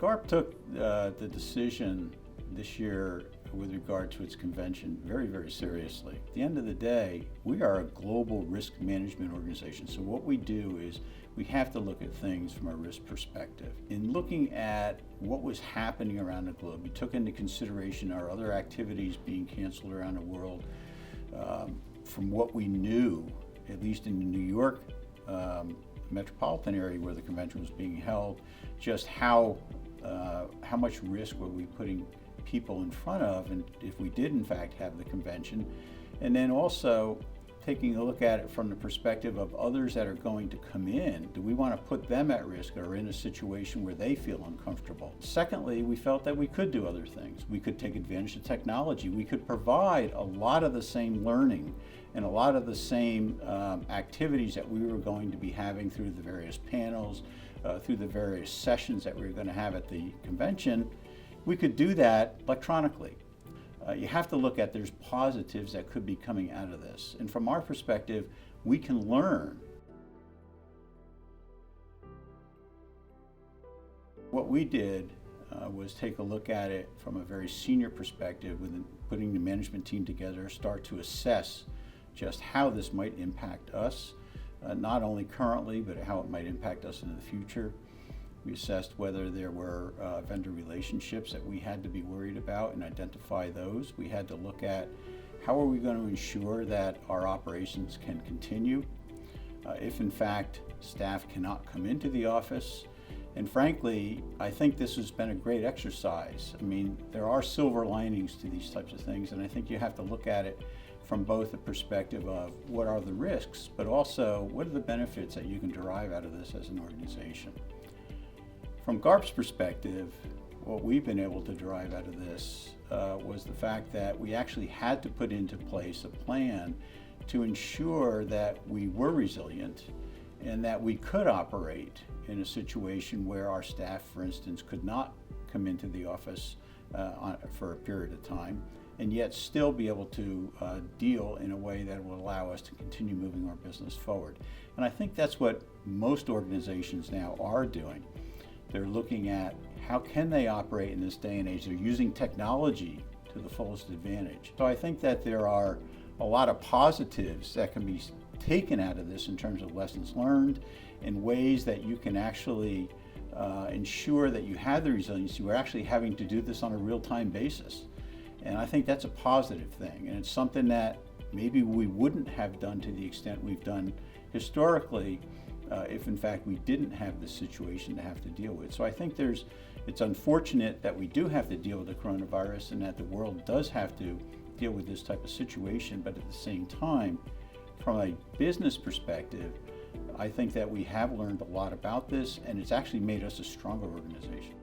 GARP took the decision this year with regard to its convention very, very seriously. At the end of the day, we are a global risk management organization. So what we do is we have to look at things from a risk perspective. In looking at what was happening around the globe, we took into consideration our other activities being canceled around the world. From what we knew, at least in the New York metropolitan area where the convention was being held, just how much risk were we putting people in front of, and if we did in fact have the convention, and then also taking a look at it from the perspective of others that are going to come in. Do we want to put them at risk or in a situation where they feel uncomfortable? Secondly, we felt that we could do other things. We could take advantage of technology. We could provide a lot of the same learning and a lot of the same activities that we were going to be having through the various panels, through the various sessions that we were going to have at the convention. We could do that electronically. You have to look at there's positives that could be coming out of this. And from our perspective, we can learn. What we did was take a look at it from a very senior perspective, with putting the management team together, start to assess just how this might impact us, not only currently, but how it might impact us in the future. We assessed whether there were vendor relationships that we had to be worried about and identify those. We had to look at how are we going to ensure that our operations can continue if in fact staff cannot come into the office. And frankly, I think this has been a great exercise. I mean, there are silver linings to these types of things, and I think you have to look at it from both the perspective of what are the risks, but also what are the benefits that you can derive out of this as an organization. From GARP's perspective, what we've been able to derive out of this was the fact that we actually had to put into place a plan to ensure that we were resilient and that we could operate in a situation where our staff, for instance, could not come into the office for a period of time, and yet still be able to deal in a way that will allow us to continue moving our business forward. And I think that's what most organizations now are doing. They're looking at how can they operate in this day and age. They're using technology to the fullest advantage. So I think that there are a lot of positives that can be taken out of this in terms of lessons learned and ways that you can actually ensure that you have the resiliency. We're actually having to do this on a real-time basis. And I think that's a positive thing. And it's something that maybe we wouldn't have done to the extent we've done historically if in fact we didn't have this situation to have to deal with. So I think it's unfortunate that we do have to deal with the coronavirus and that the world does have to deal with this type of situation, but at the same time, from a business perspective, I think that we have learned a lot about this, and it's actually made us a stronger organization.